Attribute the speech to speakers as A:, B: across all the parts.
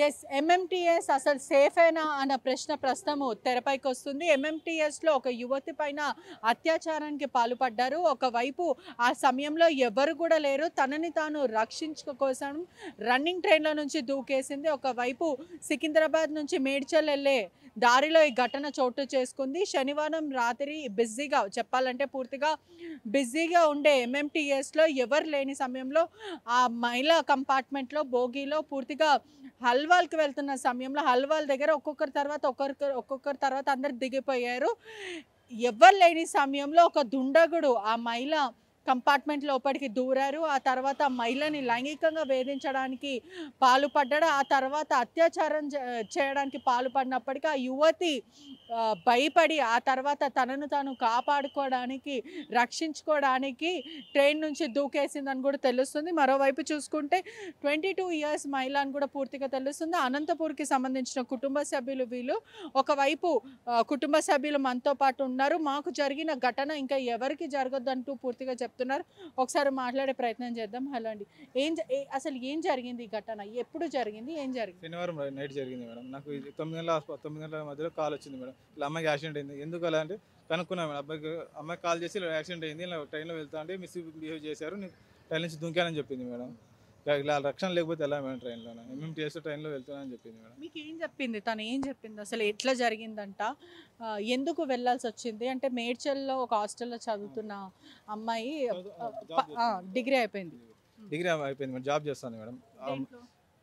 A: Yes, MMTS అసలు సేఫేనా అన్న ప్రశ్న ప్రస్తుతము తెరపైకి వస్తుంది. ఎంఎంటీఎస్లో ఒక యువతి పైన అత్యాచారానికి పాల్పడ్డారు. ఒకవైపు ఆ సమయంలో ఎవరు కూడా లేరు. తనని తాను రక్షించుకో కోసం రన్నింగ్ ట్రైన్లో నుంచి దూకేసింది. ఒకవైపు సికింద్రాబాద్ నుంచి మేడ్చల్ వెళ్ళే దారిలో ఈ ఘటన చోటు చేసుకుంది. శనివారం రాత్రి బిజీగా చెప్పాలంటే పూర్తిగా బిజీగా ఉండే ఎంఎంటీఎస్లో ఎవరు లేని సమయంలో ఆ మహిళా కంపార్ట్మెంట్లో బోగీలో పూర్తిగా హల్వాల్కి వెళ్తున్న సమయంలో హల్వాల్ దగ్గర ఒక్కొక్కరి తర్వాత అందరు దిగిపోయారు. ఎవ్వరు లేని సమయంలో ఒక దుండగుడు ఆ మహిళ కంపార్ట్మెంట్ లోపలికి దూరారు. ఆ తర్వాత మహిళని లైంగికంగా వేధించడానికి పాల్పడ్డాడు. ఆ తర్వాత అత్యాచారం చేయడానికి పాల్పడినప్పటికీ ఆ యువతి భయపడి ఆ తర్వాత తనను తాను కాపాడుకోవడానికి రక్షించుకోవడానికి ట్రైన్ నుంచి దూకేసిందని కూడా తెలుస్తుంది. మరోవైపు చూసుకుంటే 22 ఇయర్స్ మహిళ అని కూడా పూర్తిగా తెలుస్తుంది. అనంతపూర్కి సంబంధించిన కుటుంబ సభ్యులు వీళ్ళు. ఒకవైపు కుటుంబ సభ్యులు మనతో పాటు ఉన్నారు. మాకు జరిగిన ఘటన ఇంకా ఎవరికి జరగద్దంటూ పూర్తిగా చెప్తున్నారు. ఒకసారి మాట్లాడే ప్రయత్నం చేద్దాం. హలో అండి, అసలు ఏం జరిగింది ఈ ఘటన? ఎప్పుడు జరిగింది? ఏం జరిగింది?
B: శనివారం నైట్ జరిగింది మేడం. నాకు 9 గంటల మధ్యలో కాల్ వచ్చింది మేడం. ఇలా అమ్మాయికి యాక్సిడెంట్ అయింది. ఎందుకు అలా అంటే కనుక్కున్నాను మేడం. అమ్మాయికి కాల్ చేసి ఇలా యాక్సిడెంట్ అయింది, ఇలా ట్రైన్లో వెళ్తా అంటే బిహేవ్ చేశారు, నేను ట్రైన్ నుంచి దుంకానని చెప్పింది మేడం. ఇలా రక్షణ లేకపోతే ఎలా మేడం ట్రైన్లో ఎంఎంటీఎస్ ట్రైన్లో వెళ్తానని చెప్పింది మేడం.
A: మీకు ఏం చెప్పింది? తను ఏం చెప్పింది? అసలు ఎట్లా జరిగిందంట? ఎందుకు వెళ్ళాల్సి వచ్చింది? అంటే మేడ్చల్లో ఒక హాస్టల్లో చదువుతున్న అమ్మాయి డిగ్రీ అయిపోయింది.
B: డిగ్రీ అయిపోయింది మేడం. జాబ్ చేస్తాను మేడం.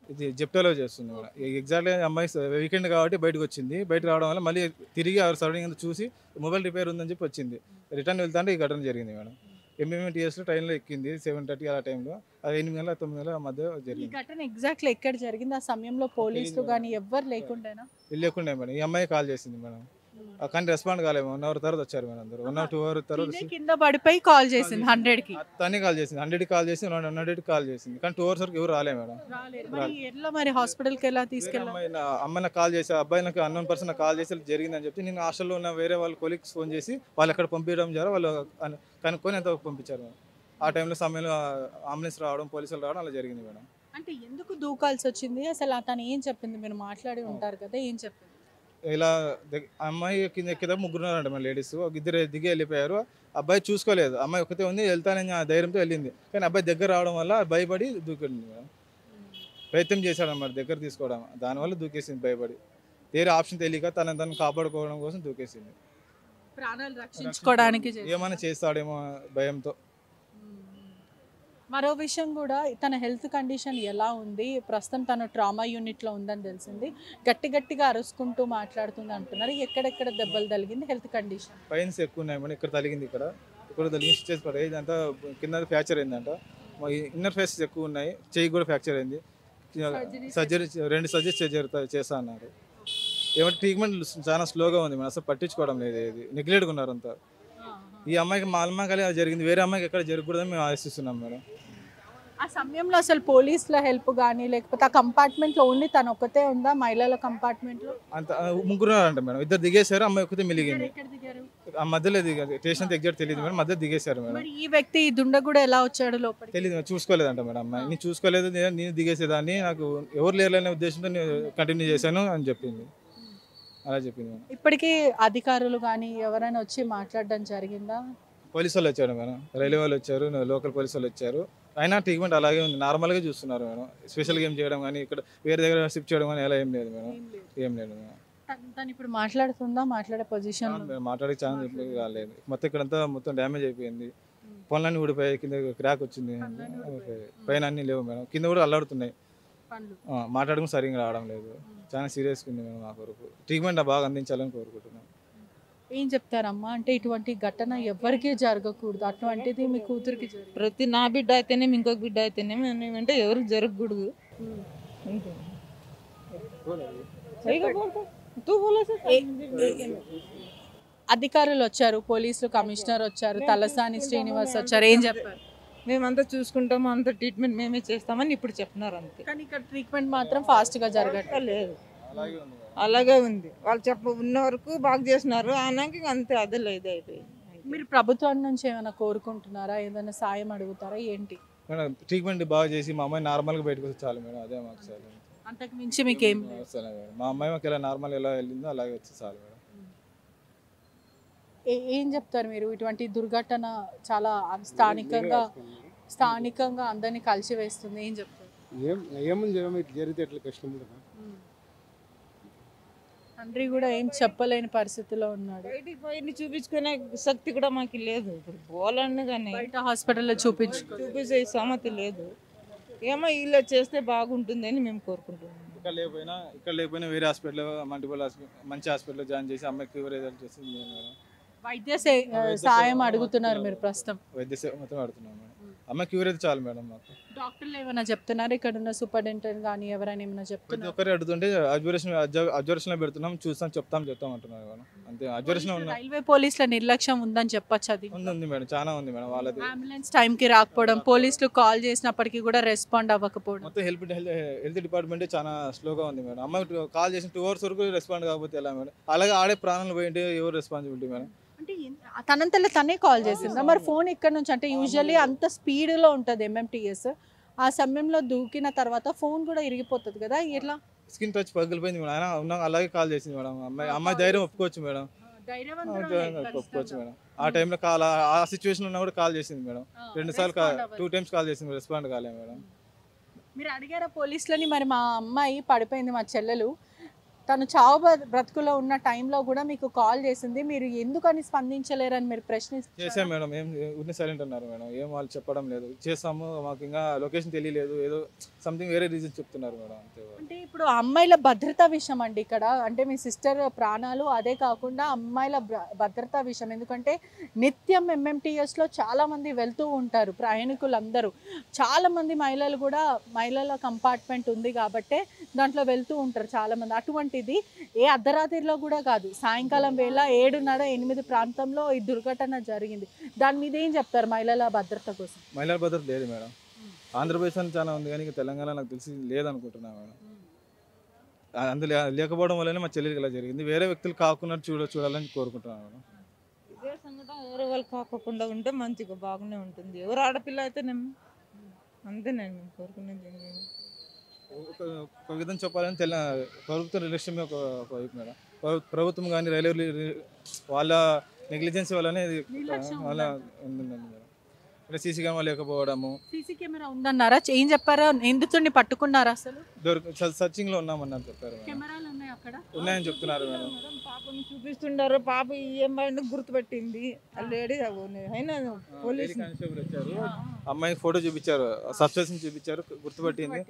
B: ఇది జెప్టోలో చేస్తుంది మేడం. ఎగ్జాక్ట్గా అమ్మాయి వీకెండ్ కాబట్టి బయటకు వచ్చింది. బయట రావడం వల్ల మళ్ళీ తిరిగి సరౌండింగ్ అంతా చూసి మొబైల్ రిపేర్ ఉందని చెప్పి వచ్చింది. రిటర్న్ వెళ్తా అంటే ఈ ఘటన జరిగింది మేడం. ఎంఎంటీఎస్లో ట్రైన్లో ఎక్కింది 7:30 ఆ టైంలో. అది 8 గంటల 9 గంటల మధ్య
A: ఈ
B: జరిగింది.
A: ఘటన ఎగ్జాక్ట్లీ ఎక్కడ జరిగింది? ఆ సమయంలో పోలీసులు కానీ ఎవ్వరు లేకుండేనా?
B: వెళ్ళకుండా మేడం. ఈ అమ్మాయి కాల్ చేసింది మేడం. కానీ రెస్పాండ్ కాలేము. 1 అవర్ తర్వాత వచ్చారు మేడం అందరూ. 1 అవర్ 2 అవర్ తర్వాత
A: కింద పడిపోయి కాల్ చేసింది 100కి.
B: తనే కాల్ చేసింది. 100కి కాల్ చేసి 100కి కాల్ చేసింది. కానీ 2 అవర్స్ వరకు ఎవరు రాలే మేడం.
A: మరి హాస్పిటల్కి ఎలా తీసుకెళ్ళా?
B: అమ్మాయిని కాల్ చేసి అబ్బాయి నాకు అన్నోన్ పర్సన్ కాల్ చేసి జరిగిందని చెప్తే నేను హాస్టల్లో ఉన్న వేరే వాళ్ళ కొలీగ్స్ ఫోన్ చేసి వాళ్ళు అక్కడ పంపించడం ద్వారా వాళ్ళు కనుక్కొని ఎంత పంపించారు మేడం. ఆ టైంలో సమయంలో అంబులెన్స్ రావడం, పోలీసులు రావడం అలా జరిగింది మేడం.
A: అంటే ఎందుకు దూకాల్సి వచ్చింది? అసలు తను ఏం చెప్పింది? మీరు మాట్లాడి ఉంటారు కదా, ఏం చెప్పింది?
B: ఇలా అమ్మాయి కింద ఎక్కితే ముగ్గురు ఉన్నారంట మన లేడీస్. ఒక ఇద్దరు దిగి వెళ్ళిపోయారు. అబ్బాయి చూసుకోలేదు. అమ్మాయి ఒకతే ఉంది, వెళ్తానని ఆ ధైర్యంతో వెళ్ళింది. కానీ అబ్బాయి దగ్గర రావడం వల్ల భయపడి దూకింది మేడం. ప్రయత్నం చేశాడు అన్నమాట దగ్గర తీసుకోవడం. దానివల్ల దూకేసింది భయపడి. వేరే ఆప్షన్ తెలియక తనను కాపాడుకోవడం కోసం దూకేసింది.
A: ప్రాణాలు రక్షించుకోవడానికి
B: ఏమైనా చేస్తాడేమో భయంతో.
A: మరో విషయం కూడా, తన హెల్త్ కండిషన్ ఎలా ఉంది? ప్రస్తుతం తను ట్రామా యూనిట్లో ఉందని తెలిసింది. గట్టిగా అరుచుకుంటూ మాట్లాడుతుంది అంటున్నారు. ఎక్కడెక్కడ దెబ్బలు తగిలింది? హెల్త్ కండిషన్
B: పైన్స్ ఎక్కువ ఉన్నాయి మేడం. ఇక్కడ తగిలింది, ఇక్కడ తగిలింది, స్టిచెస్ పడాయి. ఇదంతా కింద ఫ్రాక్చర్ అయిందంట. ఇన్నర్ ఫేసెస్ ఎక్కువ ఉన్నాయి. చెయ్యి కూడా ఫ్రాక్చర్ అయింది. సర్జరీ 2 సర్జరీస్ చేస్తా అన్నారు. ఏమంటే ట్రీట్మెంట్ చాలా స్లోగా ఉంది మేడం. అసలు పట్టించుకోవడం లేదు. ఇది నెగ్లెక్ట్గా ఉన్నారు అంతా. ఈ అమ్మాయికి మా అమ్మాయికి జరిగింది, వేరే అమ్మాయికి ఎక్కడ జరగకూడదని మేము ఆశిస్తున్నాం మేడం.
A: ఆ సమయంలో అసలు పోలీసుల హెల్ప్ కానీ లేకపోతే ఆ కంపార్ట్మెంట్లో ఓన్లీ తను ఒక్కతే ఉందా? మహిళల కంపార్ట్మెంట్లో
B: అంత ముగ్గురు ఉన్నారంట మేడం. ఇద్దరు దిగేశారు, అమ్మాయి ఒకతే మిలిగింది. ఆ మధ్యలో దిగారు. స్టేషన్ ఎగ్జాక్ట్ తెలియదు మేడం. మధ్య దిగేశారు మేడం.
A: ఈ వ్యక్తి దుండగుడు ఎలా వచ్చాడు లోపలికి?
B: తెలియదు, చూసుకోలేదంట మేడం. అమ్మాయి నేను చూసుకోలేదు, నేను దిగేసేదాన్ని, నాకు ఎవరు లేరనే ఉద్దేశంతో నేను కంటిన్యూ చేశాను అని చెప్పింది. అలా చెప్పింది మేడం.
A: ఇప్పటికీ అధికారులు కానీ ఎవరైనా వచ్చి మాట్లాడడం జరిగిందా?
B: పోలీసు వాళ్ళు వచ్చారు మేడం. రైల్వే వాళ్ళు వచ్చారు, లోకల్ పోలీసు వాళ్ళు వచ్చారు. అయినా ట్రీట్మెంట్ అలాగే ఉంది, నార్మల్గా చూస్తున్నారు మేడం. స్పెషల్గా ఏం చేయడం కానీ ఇక్కడ వేరే దగ్గర షిఫ్ట్ చేయడం కానీ అలా ఏం లేదు మేడం. ఏం లేదు మేడం.
A: తను ఇప్పుడు మాట్లాడుతుందా? మాట్లాడే పొజిషన్
B: మాట్లాడే ఛాన్స్ రాలేదు. మొత్తం ఇక్కడంతా మొత్తం డ్యామేజ్ అయిపోయింది. పనులన్నీ ఊడిపోయాయి, కింద క్రాక్ వచ్చింది, పైన అన్నీ లేవు మేడం. కింద కూడా అల్లాడుతున్నాయి. మాట్లాడడం సరిగ్గా రావడం లేదు. చాలా సీరియస్గా ఉంది మేడం. మా కొరకు ట్రీట్మెంట్ బాగా అందించాలని కోరుకుంటున్నాను.
A: ఏం చెప్తారమ్మా? అంటే ఇటువంటి ఘటన ఎవరికీ జరగకూడదు, అటువంటిది మీ కూతురికి
C: ప్రతి నా బిడ్డ అయితేనేమి ఇంకొక బిడ్డ అయితేనేమి అంటే ఎవరికి జరగకూడదు.
A: అధికారులు వచ్చారు, పోలీసులు కమిషనర్ వచ్చారు, తలసాని శ్రీనివాస్ వచ్చారు, ఏం చెప్పారు?
C: మేమంతా చూసుకుంటాము, అంత ట్రీట్మెంట్ మేమే చేస్తామని ఇప్పుడు చెప్తున్నారు అంతే.
A: కానీ ఇక్కడ ట్రీట్మెంట్ మాత్రం ఫాస్ట్గా జరగట్లేదు.
C: అలాగే ఉంది. వాళ్ళు ఉన్న వరకు బాగా చేసినారు, అన్నాక అంతే అదే లేదు అయిపోయింది.
A: మీరు ప్రభుత్వం నుంచి ఏమైనా కోరుకుంటున్నారా? ఏదైనా సాయం అడుగుతారా? ఏంటి?
B: ట్రీట్మెంట్ బాగా చేసి మా అమ్మాయి నార్మల్గా బయటకు వచ్చి చాలు మేడం. అదే మాకు చాలు.
A: అంతకు మించి మీకేం లేదు.
B: అసలు మేడం మా అమ్మాయి మాకు ఎలా నార్మల్ ఎలా వెళ్ళిందో అలాగే వచ్చి చాలు మేడం.
A: ఏం చెప్తారు మీరు? ఇటువంటి దుర్ఘటన చాలా స్థానికంగా అందరినీ కలిసివేస్తుంది. ఏం చెప్తారు?
D: ఏముంది ఇటు జరిగితే ఎట్లా కష్టం కదా.
A: తండ్రి కూడా ఏం చెప్పలేని పరిస్థితిలో ఉన్నాడు.
C: బయటికి పోయి చూపించుకునే శక్తి కూడా మాకు లేదు. ఇప్పుడు పోవాలని కానీ
A: బయట హాస్పిటల్లో
C: చూపించే సమతి లేదు. ఏమో ఇలా చేస్తే బాగుంటుంది అని మేము కోరుకుంటున్నాం.
B: ఇక్కడ లేకపోయినా వేరే హాస్పిటల్ మల్టిపుల్ మంచి హాస్పిటల్లో జాయిన్ చేసి అమ్మాయికి క్యూర్ రిజల్ట్ చేసింది మేడం.
A: వైద్య సాయం అడుగుతున్నారు మీరు ప్రస్తుతం?
B: వైద్య సేవ మొత్తం అడుగుతున్నాం మేడం. అమ్మాయి క్యూర్ అయితే చాలు మేడం. మాకు
A: డాక్టర్లు ఏమైనా చెప్తున్నారు? ఇక్కడ ఉన్న సూపరింటెండెంట్ కానీ ఎవరైనా ఏమైనా
B: ప్రతి
A: చెప్తున్నారు?
B: ఒక్కరు అడుగుతుంటే అబ్జర్వేషన్ పెడుతున్నాం, చెప్తాం అంటున్నారు మేడం. అంతే అబ్జర్వేషన్ ఉన్న
A: రైల్వే పోలీసుల నిర్లక్ష్యం ఉందని చెప్పొచ్చు. అది
B: ఉంది మేడం, చాలా ఉంది మేడం. వాళ్ళది
A: అంబులెన్స్ టైంకి రాకపోవడం, పోలీసులు కాల్ చేసినప్పటికీ కూడా రెస్పాండ్ అవ్వకపోవడం,
B: మొత్తం హెల్త్ డిపార్ట్మెంట్ చాలా స్లోగా ఉంది మేడం. అమ్మాయి కాల్ చేసిన 2 hours వరకు రెస్పాండ్ కాకపోతే ఎలా మేడం? అలాగే ఆడే ప్రాణాలు పోయింటే ఎవరు రెస్పాన్సిబిలిటీ మేడం?
A: అంటే తనంతలో తనే కాల్ చేసిందా మరి? ఫోన్ ఇక్కడ నుంచి అంటే యూజువల్లీ అంత స్పీడ్లో ఉంటుంది ఎంఎంటీఎస్. ఆ సమయంలో దూకిన తర్వాత ఫోన్ కూడా ఇరిగిపోతుంది కదా, ఎట్లా?
B: స్కిన్ టచ్ పగిలిపోయింది మేడం. ఆయన ఉన్నా అలాగే కాల్ చేసింది మేడం. అమ్మాయి ధైర్యం ఒప్పుకోవచ్చు మేడం, ఒప్పుకోవచ్చు మేడం. ఆ టైంలో ఆ సిచ్యువేషన్ ఉన్నా కూడా కాల్ చేసింది మేడం. 2 సార్లు 2 times కాల్ చేసింది, రెస్పాండ్ కాలే మేడం.
A: మీరు అడిగారా పోలీసులని? మరి మా అమ్మాయి పడిపోయింది, మా చెల్లెలు తను చావు బ్రతుకులో ఉన్న టైంలో కూడా మీకు కాల్ చేసింది, మీరు ఎందుకని స్పందించలేరని మీరు ప్రశ్నిస్తారు?
B: చేసాం మేడం. ఏం ఉన్ని సైలెంట్ అన్నారు మేడం. ఏం వాళ్ళు చెప్పడం లేదు. చేస్తాము, మాకు ఇంకా లొకేషన్ తెలియలేదు, ఏదో సంథింగ్ వేరే రీజన్ చెప్తున్నారు మేడం. అంతే.
A: అంటే ఇప్పుడు అమ్మాయిల భద్రతా విషయం అండి ఇక్కడ. అంటే మీ సిస్టర్ ప్రాణాలు, అదే కాకుండా అమ్మాయిల భద్రతా విషయం. ఎందుకంటే నిత్యం ఎంఎంటీఎస్లో చాలామంది వెళ్తూ ఉంటారు ప్రయాణికులందరూ. చాలామంది మహిళలు కూడా, మహిళల కంపార్ట్మెంట్ ఉంది కాబట్టే దాంట్లో వెళ్తూ ఉంటారు చాలామంది. అటువంటిది ఏ అర్ధరాత్రిలో కూడా కాదు, సాయంకాలం వేళ 7:30, 8 ప్రాంతంలో ఈ దుర్ఘటన జరిగింది. దాని మీద ఏం చెప్తారు మహిళల భద్రత కోసం?
B: మహిళల భద్రత లేదు మేడం. ఆంధ్రప్రదేశ్ అని చాలా ఉంది కానీ తెలంగాణ నాకు తెలిసి లేదనుకుంటున్నాను మేడం. అందులో లేకపోవడం వల్లనే మా చెల్లెలకి ఇలా జరిగింది. వేరే వ్యక్తులు కాకుండా చూడాలని కోరుకుంటున్నాను మేడం.
C: ఇదే సంఘటన వేరే వాళ్ళు కాకుండా ఉంటే మంచిగా బాగానే ఉంటుంది. ఎవరు ఆడపిల్ల అయితేనేమో అంతేనండి మేము కోరుకునేది.
B: ఒక విధంగా చెప్పాలని ప్రభుత్వం రిలేషన్ ఒక వైపు మేడం. ప్రభుత్వం కానీ రైల్వే వాళ్ళ నెగ్లిజెన్సీ వల్లనే వాళ్ళ ఉందండి మేడం. ఇక్కడ సీసీ కెమెరా లేకపోవడము.
A: సీసీ కెమెరా ఉందన్నారా? ఏం చెప్పారా? నిందితుడిని పట్టుకున్నారా? అసలు
B: సర్చింగ్ లో ఉన్నామన్నారు చెప్పారు.
A: కెమెరాలు ఉన్నాయి అక్కడ,
B: ఉన్నాయని చెప్తున్నారు మేడం.
C: పాపని చూపిస్తుండారు. పాప ఏం పైన గుర్తుపెట్టింది లేడీ అయినా పోలీసు
B: కానిస్టేబుల్ వచ్చారు, అమ్మాయి ఫోటో చూపించారు, సబ్స్టేషన్ చూపించారు, గుర్తుపట్టింది.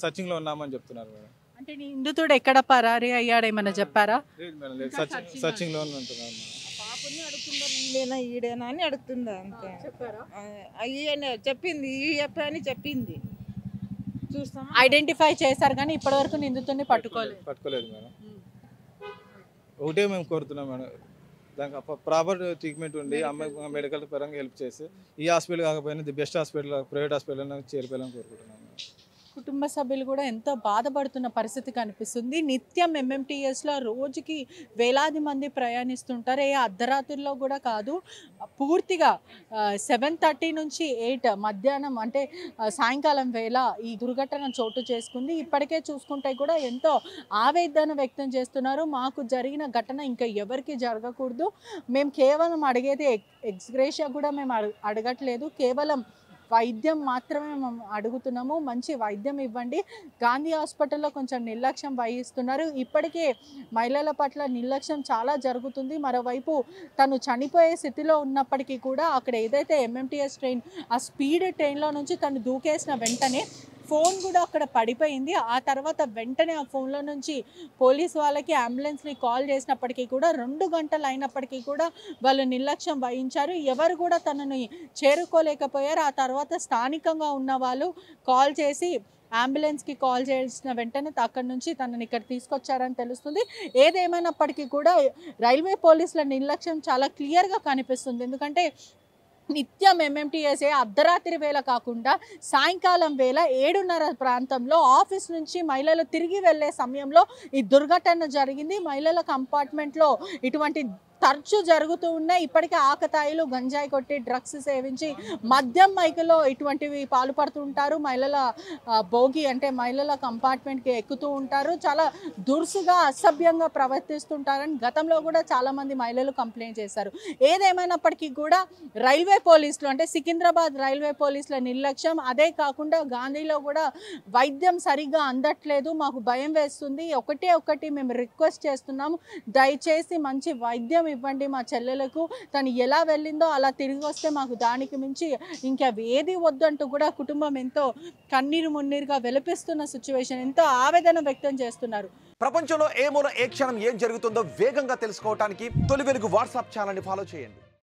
B: సర్చింగ్ లో ఉన్నామని చెప్తున్నారు మేడం.
A: అంటే నిందితుడు ఎక్కడ పరారీ అయ్యాడేమన్నా చెప్పారా?
B: లేదు మేడం, లేదు. సర్చింగ్ లో ఉంటున్నారు మేడం.
C: పాపని అడుగుతున్నారు, ఈడేనా అని అడుగుతుందా అంతే.
A: చెప్పారా?
C: చెప్పింది ఈ అబ్బాయి అని చెప్పింది. చూస్తాం
A: ఐడెంటిఫై చేశారు కానీ ఇప్పటివరకు నిందితుడిని
B: పట్టుకోలేదు మేడం. ఒకటే మేము కోరుతున్నాం మేడం, దానికి ప్రాపర్ ట్రీట్మెంట్ ఉండి అమ్మాయి మెడికల్ పరంగా హెల్ప్ చేసి ఈ హాస్పిటల్ కాకపోయినా the best hospital, private hospital చేరిపోయాలని కోరుకుంటున్నాం.
A: కుటుంబ సభ్యులు కూడా ఎంతో బాధపడుతున్న పరిస్థితి కనిపిస్తుంది. నిత్యం ఎంఎంటీఎస్లో రోజుకి వేలాది మంది ప్రయాణిస్తుంటారు. ఏ అర్ధరాత్రిలో కూడా కాదు, పూర్తిగా 7:30 నుంచి 8 మధ్యాహ్నం అంటే సాయంకాలం వేళ ఈ దుర్ఘటన చోటు చేసుకుంది. ఇప్పటికే చూసుకుంటే కూడా ఎంతో ఆవేదన వ్యక్తం చేస్తున్నారు. మాకు జరిగిన ఘటన ఇంకా ఎవరికి జరగకూడదు, మేము కేవలం అడిగేది ఎక్స్గ్రేషియా కూడా మేము అడగట్లేదు, కేవలం వైద్యం మాత్రమే మేము అడుగుతున్నాము. మంచి వైద్యం ఇవ్వండి. గాంధీ హాస్పిటల్లో కొంచెం నిర్లక్ష్యం వహిస్తున్నారు. ఇప్పటికే మహిళల పట్ల నిర్లక్ష్యం చాలా జరుగుతుంది. మరోవైపు తను చనిపోయే స్థితిలో ఉన్నప్పటికీ కూడా అక్కడ ఏదైతే ఎంఎంటీఎస్ ట్రైన్, ఆ స్పీడ్ ట్రైన్లో నుంచి తను దూకేసిన వెంటనే ఫోన్ కూడా అక్కడ పడిపోయింది. ఆ తర్వాత వెంటనే ఆ ఫోన్లో నుంచి పోలీస్ వాళ్ళకి, అంబులెన్స్ని కాల్ చేసినప్పటికీ కూడా 2 గంటలు అయినప్పటికీ కూడా వాళ్ళు నిర్లక్ష్యం వహించారు. ఎవరు కూడా తనని చేరుకోలేకపోయారు. ఆ తర్వాత స్థానికంగా ఉన్న వాళ్ళు కాల్ చేసి అంబులెన్స్కి కాల్ చేసిన వెంటనే అక్కడి నుంచి తనని ఇక్కడ తీసుకొచ్చారని తెలుస్తుంది. ఏదేమైనప్పటికీ కూడా రైల్వే పోలీసుల నిర్లక్ష్యం చాలా క్లియర్గా కనిపిస్తుంది. ఎందుకంటే నిత్యం ఎంఎంటీఎస్ అర్ధరాత్రి వేళ కాకుండా సాయంకాలం వేళ 7:30 ప్రాంతంలో ఆఫీస్ నుంచి మహిళలు తిరిగి వెళ్ళే సమయంలో ఈ దుర్ఘటన జరిగింది. మహిళల కంపార్ట్మెంట్లో ఇటువంటి తరచూ జరుగుతూ ఉన్నాయి. ఇప్పటికే ఆకతాయిలు గంజాయి కొట్టి డ్రగ్స్ సేవించి మద్యం మైకులో ఇటువంటివి పాల్పడుతుంటారు. మహిళల భోగి అంటే మహిళల కంపార్ట్మెంట్కి ఎక్కుతూ ఉంటారు. చాలా దురుసుగా అసభ్యంగా ప్రవర్తిస్తుంటారని గతంలో కూడా చాలామంది మహిళలు కంప్లైంట్ చేశారు. ఏదేమైనప్పటికీ కూడా రైల్వే పోలీసులు అంటే సికింద్రాబాద్ రైల్వే పోలీసుల నిర్లక్ష్యం, అదే కాకుండా గాంధీలో కూడా వైద్యం సరిగ్గా అందట్లేదు, మాకు భయం వేస్తుంది, ఒకటి మేము రిక్వెస్ట్ చేస్తున్నాము, దయచేసి మంచి వైద్యం ఇవ్వండి మా చెల్లెలకు, తను ఎలా వెళ్ళిందో అలా తిరిగి వస్తే మాకు దానికి మించి ఇంకా ఏది వద్దంటూ కూడా కుటుంబం ఎంతో కన్నీరు మున్నీరుగా వెలిపిస్తున్న సిచ్యువేషన్, ఎంతో ఆవేదన వ్యక్తం చేస్తున్నారు.
E: ప్రపంచంలో ఏ మూల ఏ క్షణం ఏం జరుగుతుందో వేగంగా తెలుసుకోవడానికి తొలి వెలుగు వాట్సాప్ ఛానల్ని ఫాలో చేయండి.